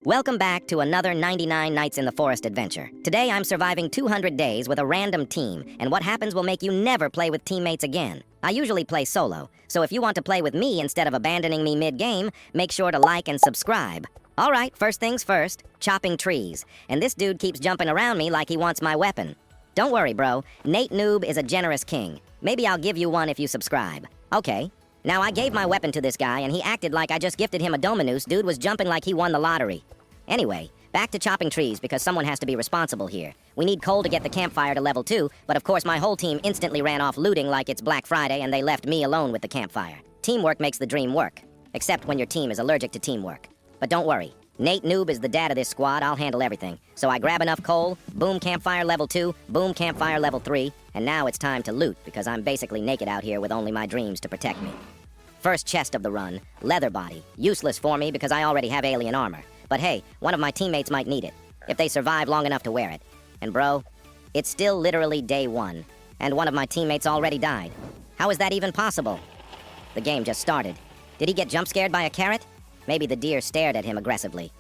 Welcome back to another 99 Nights in the Forest adventure. Today I'm surviving 200 days with a random team, and what happens will make you never play with teammates again. I usually play solo, so if you want to play with me instead of abandoning me mid-game, make sure to like and subscribe. Alright, first things first, chopping trees. And this dude keeps jumping around me like he wants my weapon. Don't worry, bro. Nate Noob is a generous king. Maybe I'll give you one if you subscribe. Okay. Now, I gave my weapon to this guy, and he acted like I just gifted him a Dominus. Dude was jumping like he won the lottery. Anyway, back to chopping trees because someone has to be responsible here. We need coal to get the campfire to level 2, but of course my whole team instantly ran off looting like it's Black Friday and they left me alone with the campfire. Teamwork makes the dream work, except when your team is allergic to teamwork. But don't worry, Nate Noob is the dad of this squad. I'll handle everything. So I grab enough coal, boom, campfire level 2, boom, campfire level 3, and now it's time to loot because I'm basically naked out here with only my dreams to protect me. First chest of the run, leather body. Useless for me because I already have alien armor. But hey, one of my teammates might need it, if they survive long enough to wear it. And bro, it's still literally day 1, and one of my teammates already died. How is that even possible? The game just started. Did he get jump scared by a carrot? Maybe the deer stared at him aggressively.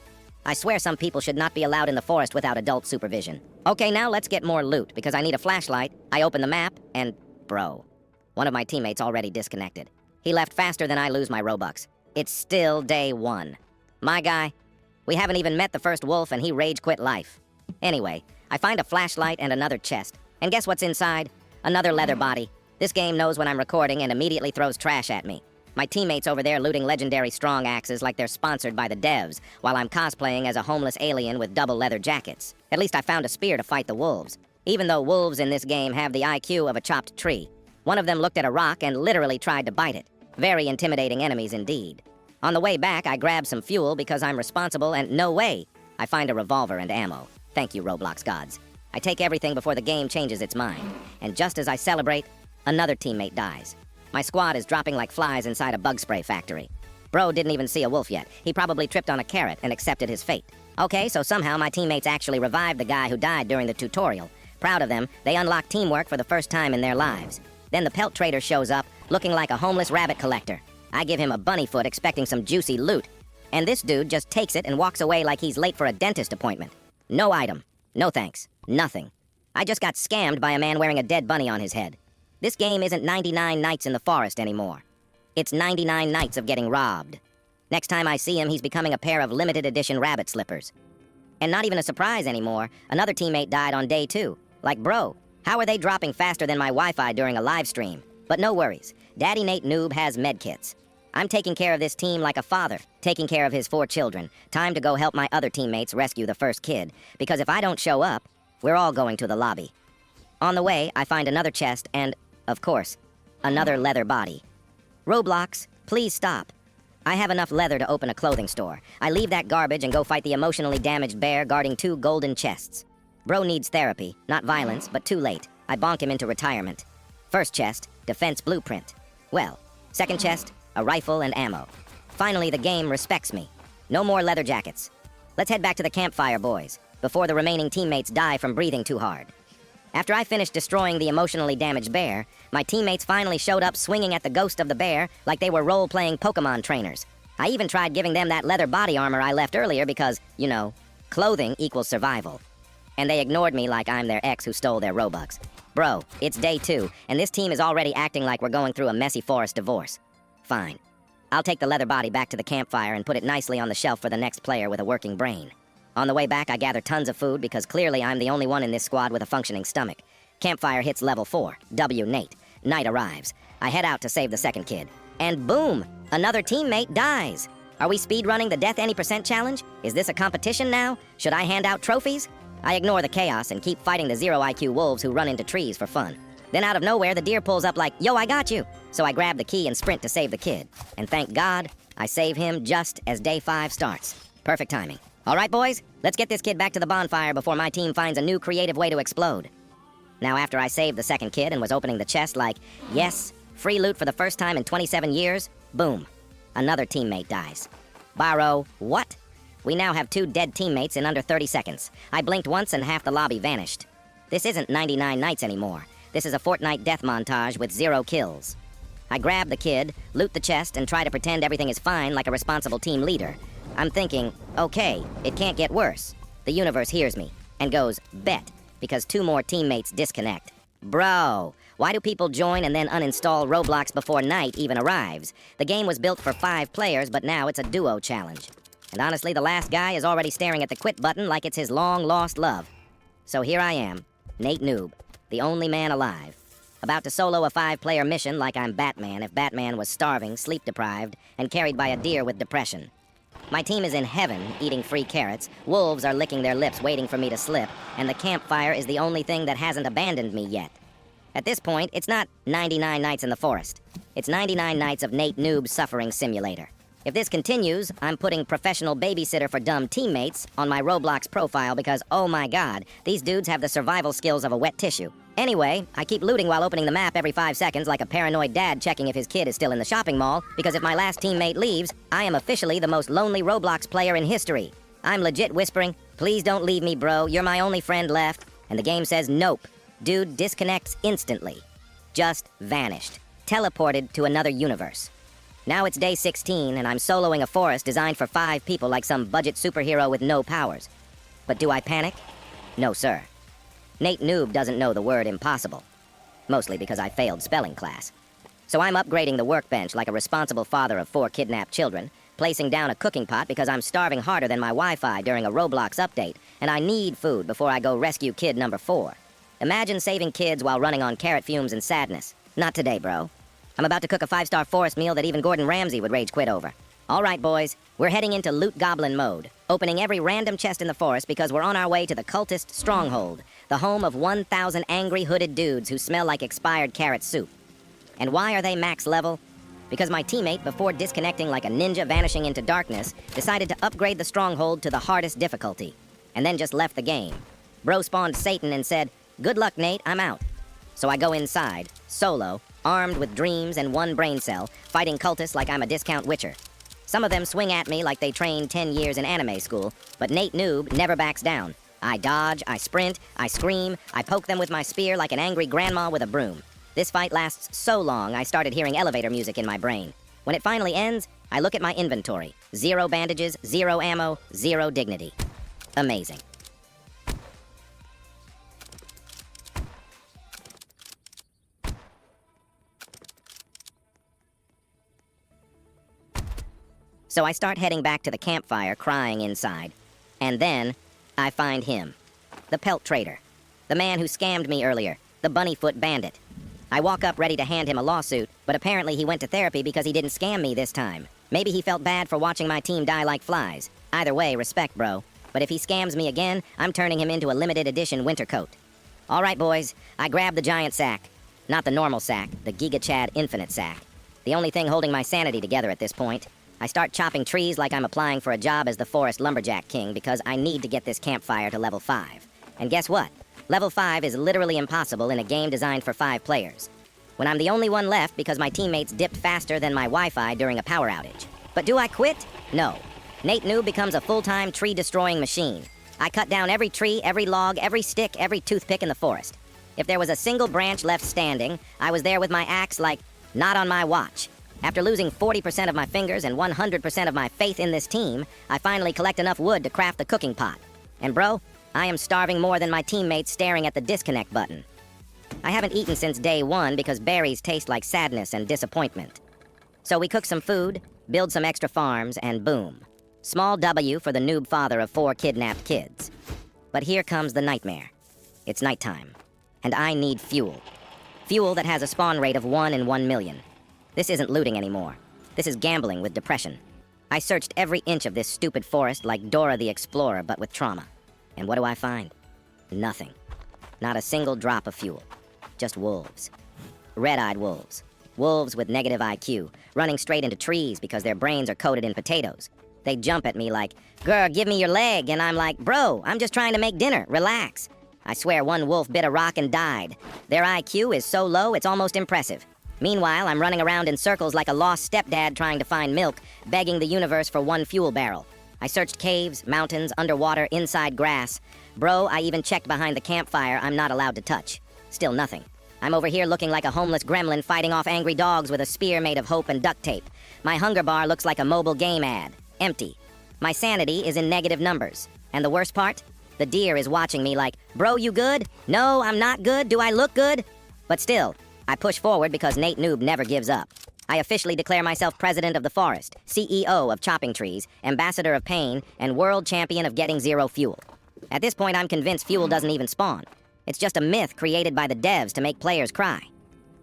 I swear some people should not be allowed in the forest without adult supervision. Okay, now let's get more loot, because I need a flashlight. I open the map, and bro, one of my teammates already disconnected. He left faster than I lose my Robux. It's still day 1. My guy, we haven't even met the first wolf and he rage quit life. Anyway, I find a flashlight and another chest. And guess what's inside? Another leather body. This game knows when I'm recording and immediately throws trash at me. My teammates over there looting legendary strong axes like they're sponsored by the devs, while I'm cosplaying as a homeless alien with double leather jackets. At least I found a spear to fight the wolves. Even though wolves in this game have the IQ of a chopped tree. One of them looked at a rock and literally tried to bite it. Very intimidating enemies indeed. On the way back, I grab some fuel because I'm responsible and no way, I find a revolver and ammo. Thank you, Roblox gods. I take everything before the game changes its mind. And just as I celebrate, another teammate dies. My squad is dropping like flies inside a bug spray factory. Bro didn't even see a wolf yet. He probably tripped on a carrot and accepted his fate. Okay, so somehow my teammates actually revived the guy who died during the tutorial. Proud of them, they unlocked teamwork for the first time in their lives. Then the pelt trader shows up, looking like a homeless rabbit collector. I give him a bunny foot expecting some juicy loot. And this dude just takes it and walks away like he's late for a dentist appointment. No item. No thanks. Nothing. I just got scammed by a man wearing a dead bunny on his head. This game isn't 99 nights in the forest anymore. It's 99 nights of getting robbed. Next time I see him, he's becoming a pair of limited edition rabbit slippers. And not even a surprise anymore, another teammate died on day 2. Like, bro, how are they dropping faster than my Wi-Fi during a live stream? But no worries. Daddy Nate Noob has medkits. I'm taking care of this team like a father, taking care of his 4 children. Time to go help my other teammates rescue the first kid, because if I don't show up, we're all going to the lobby. On the way, I find another chest and, of course, another leather body. Roblox, please stop. I have enough leather to open a clothing store. I leave that garbage and go fight the emotionally damaged bear guarding 2 golden chests. Bro needs therapy, not violence, but too late. I bonk him into retirement. First chest, defense blueprint. Well, second chest, a rifle and ammo. Finally, the game respects me. No more leather jackets. Let's head back to the campfire, boys, before the remaining teammates die from breathing too hard. After I finished destroying the emotionally damaged bear, my teammates finally showed up swinging at the ghost of the bear like they were role-playing Pokemon trainers. I even tried giving them that leather body armor I left earlier because, you know, clothing equals survival. And they ignored me like I'm their ex who stole their Robux. Bro, it's day 2, and this team is already acting like we're going through a messy forest divorce. Fine. I'll take the leather body back to the campfire and put it nicely on the shelf for the next player with a working brain. On the way back, I gather tons of food because clearly I'm the only one in this squad with a functioning stomach. Campfire hits level 4. W Nate. Night arrives. I head out to save the second kid. And boom! Another teammate dies! Are we speedrunning the Death Any Percent challenge? Is this a competition now? Should I hand out trophies? I ignore the chaos and keep fighting the 0 IQ wolves who run into trees for fun. Then out of nowhere, the deer pulls up like, yo, I got you! So I grab the key and sprint to save the kid. And thank God, I save him just as day 5 starts. Perfect timing. All right, boys, let's get this kid back to the bonfire before my team finds a new creative way to explode. Now, after I saved the second kid and was opening the chest like, yes, free loot for the first time in 27 years, boom, another teammate dies. Borrow what? We now have 2 dead teammates in under 30 seconds. I blinked once and half the lobby vanished. This isn't 99 nights anymore. This is a Fortnite death montage with 0 kills. I grab the kid, loot the chest, and try to pretend everything is fine like a responsible team leader. I'm thinking, okay, it can't get worse. The universe hears me and goes, bet, because 2 more teammates disconnect. Bro, why do people join and then uninstall Roblox before night even arrives? The game was built for 5 players, but now it's a duo challenge. And honestly, the last guy is already staring at the quit button like it's his long-lost love. So here I am, Nate Noob, the only man alive, about to solo a 5-player mission like I'm Batman if Batman was starving, sleep-deprived, and carried by a deer with depression. My team is in heaven, eating free carrots, wolves are licking their lips waiting for me to slip, and the campfire is the only thing that hasn't abandoned me yet. At this point, it's not 99 nights in the forest. It's 99 nights of Nate Noob's suffering simulator. If this continues, I'm putting professional babysitter for dumb teammates on my Roblox profile because, oh my god, these dudes have the survival skills of a wet tissue. Anyway, I keep looting while opening the map every 5 seconds like a paranoid dad checking if his kid is still in the shopping mall, because if my last teammate leaves, I am officially the most lonely Roblox player in history. I'm legit whispering, please don't leave me, bro, you're my only friend left. And the game says nope. Dude disconnects instantly. Just vanished. Teleported to another universe. Now it's day 16, and I'm soloing a forest designed for 5 people like some budget superhero with no powers. But do I panic? No, sir. Nate Noob doesn't know the word impossible. Mostly because I failed spelling class. So I'm upgrading the workbench like a responsible father of 4 kidnapped children, placing down a cooking pot because I'm starving harder than my Wi-Fi during a Roblox update, and I need food before I go rescue kid number 4. Imagine saving kids while running on carrot fumes and sadness. Not today, bro. I'm about to cook a 5-star forest meal that even Gordon Ramsay would rage quit over. All right, boys, we're heading into loot goblin mode, opening every random chest in the forest because we're on our way to the cultist stronghold, the home of 1,000 angry hooded dudes who smell like expired carrot soup. And why are they max level? Because my teammate, before disconnecting like a ninja vanishing into darkness, decided to upgrade the stronghold to the hardest difficulty, and then just left the game. Bro spawned Satan and said, "Good luck, Nate, I'm out." So I go inside, solo, armed with dreams and 1 brain cell, fighting cultists like I'm a discount witcher. Some of them swing at me like they trained 10 years in anime school, but Nate Noob never backs down. I dodge, I sprint, I scream, I poke them with my spear like an angry grandma with a broom. This fight lasts so long, I started hearing elevator music in my brain. When it finally ends, I look at my inventory. 0 bandages, 0 ammo, 0 dignity. Amazing. So I start heading back to the campfire, crying inside. And then, I find him. The pelt trader. The man who scammed me earlier. The bunnyfoot bandit. I walk up ready to hand him a lawsuit, but apparently he went to therapy because he didn't scam me this time. Maybe he felt bad for watching my team die like flies. Either way, respect, bro. But if he scams me again, I'm turning him into a limited edition winter coat. All right, boys, I grab the giant sack. Not the normal sack, the Giga Chad Infinite sack. The only thing holding my sanity together at this point. I start chopping trees like I'm applying for a job as the Forest Lumberjack King because I need to get this campfire to level 5. And guess what? Level 5 is literally impossible in a game designed for 5 players. When I'm the only one left because my teammates dipped faster than my Wi-Fi during a power outage. But do I quit? No. Nate Noob becomes a full-time tree-destroying machine. I cut down every tree, every log, every stick, every toothpick in the forest. If there was a single branch left standing, I was there with my axe like, not on my watch. After losing 40% of my fingers and 100% of my faith in this team, I finally collect enough wood to craft the cooking pot. And bro, I am starving more than my teammates staring at the disconnect button. I haven't eaten since day 1 because berries taste like sadness and disappointment. So we cook some food, build some extra farms, and boom. Small W for the noob father of 4 kidnapped kids. But here comes the nightmare. It's nighttime, and I need fuel. Fuel that has a spawn rate of 1 in 1 million. This isn't looting anymore. This is gambling with depression. I searched every inch of this stupid forest like Dora the Explorer, but with trauma. And what do I find? Nothing. Not a single drop of fuel. Just wolves. Red-eyed wolves. Wolves with negative IQ, running straight into trees because their brains are coated in potatoes. They jump at me like, "Grr, give me your leg," and I'm like, "Bro, I'm just trying to make dinner, relax." I swear one wolf bit a rock and died. Their IQ is so low, it's almost impressive. Meanwhile, I'm running around in circles like a lost stepdad trying to find milk, begging the universe for 1 fuel barrel. I searched caves, mountains, underwater, inside grass. Bro, I even checked behind the campfire I'm not allowed to touch. Still nothing. I'm over here looking like a homeless gremlin fighting off angry dogs with a spear made of hope and duct tape. My hunger bar looks like a mobile game ad. Empty. My sanity is in negative numbers. And the worst part? The deer is watching me like, bro, you good? No, I'm not good. Do I look good? But still, I push forward because Nate Noob never gives up. I officially declare myself president of the forest, CEO of chopping trees, ambassador of pain, and world champion of getting zero fuel. At this point, I'm convinced fuel doesn't even spawn. It's just a myth created by the devs to make players cry.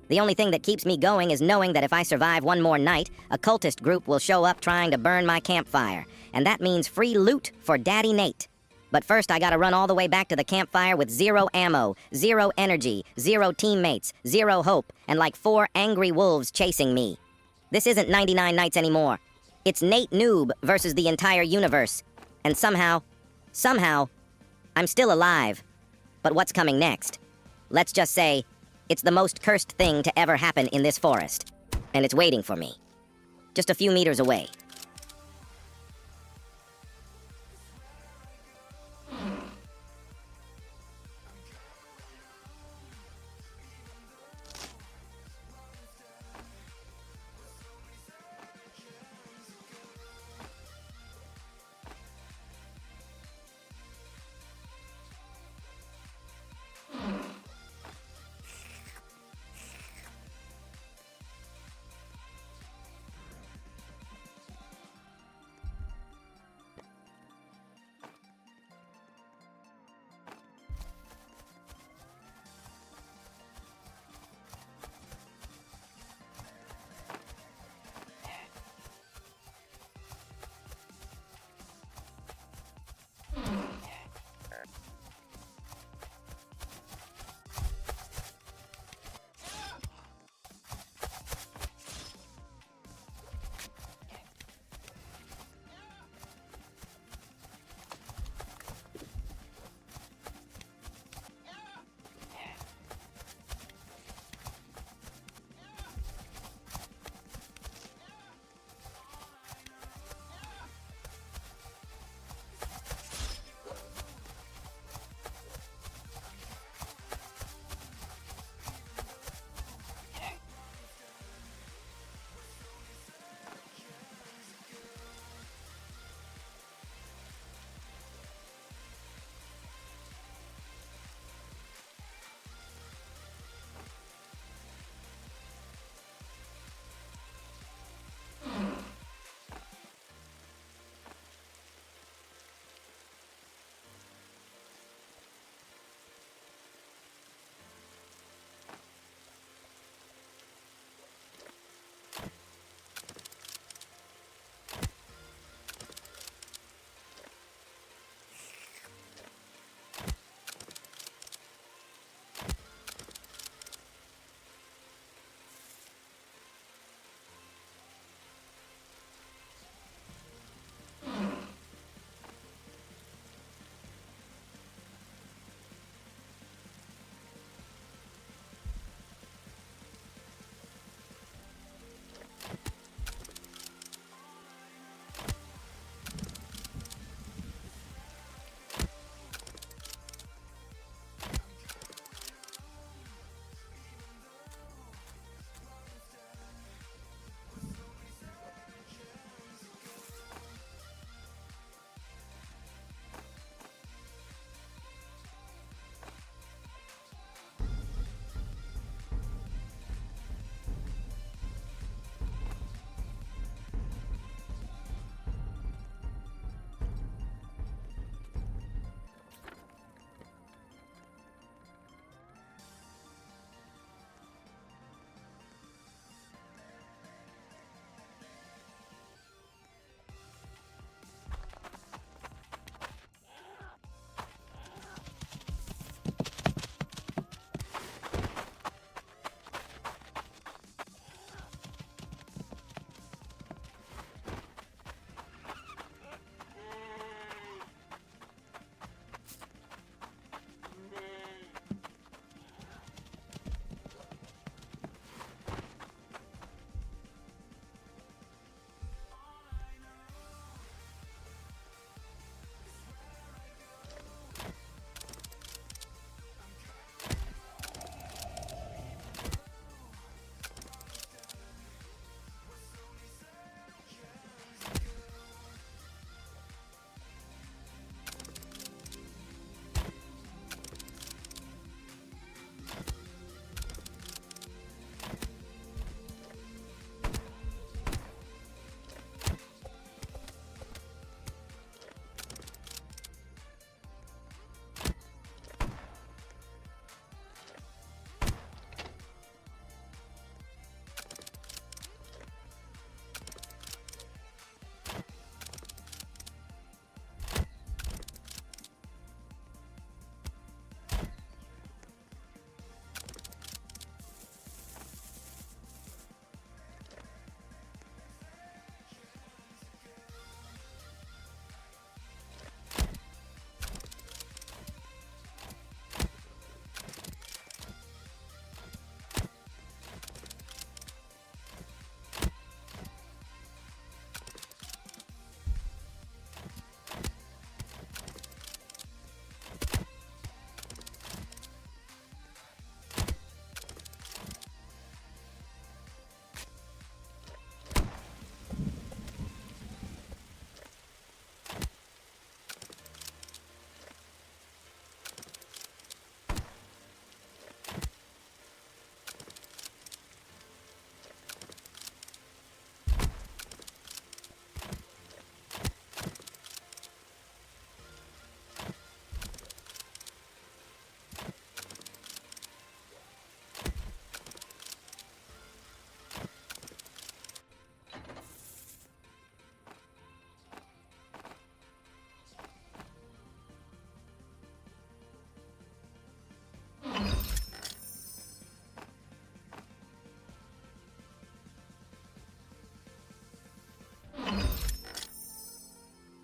The only thing that keeps me going is knowing that if I survive one more night, a cultist group will show up trying to burn my campfire, and that means free loot for Daddy Nate. But first, I gotta run all the way back to the campfire with zero ammo, zero energy, zero teammates, zero hope, and like 4 angry wolves chasing me. This isn't 99 Nights anymore. It's Nate Noob versus the entire universe. And somehow, I'm still alive. But what's coming next? Let's just say, it's the most cursed thing to ever happen in this forest. And it's waiting for me. Just a few meters away.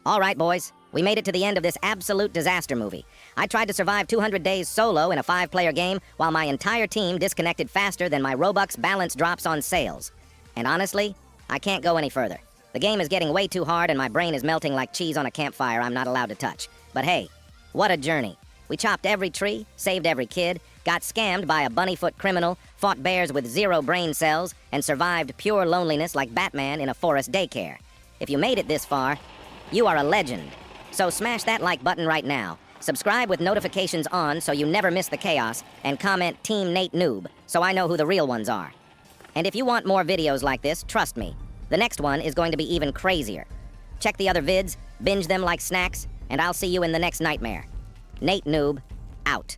All right, boys. We made it to the end of this absolute disaster movie. I tried to survive 200 days solo in a 5-player game while my entire team disconnected faster than my Robux balance drops on sales. And honestly, I can't go any further. The game is getting way too hard and my brain is melting like cheese on a campfire I'm not allowed to touch. But hey, what a journey. We chopped every tree, saved every kid, got scammed by a bunnyfoot criminal, fought bears with 0 brain cells, and survived pure loneliness like Batman in a forest daycare. If you made it this far, you are a legend. So smash that like button right now, subscribe with notifications on so you never miss the chaos, and comment Team Nate Noob so I know who the real ones are. And if you want more videos like this, trust me, the next one is going to be even crazier. Check the other vids, binge them like snacks, and I'll see you in the next nightmare. Nate Noob, out.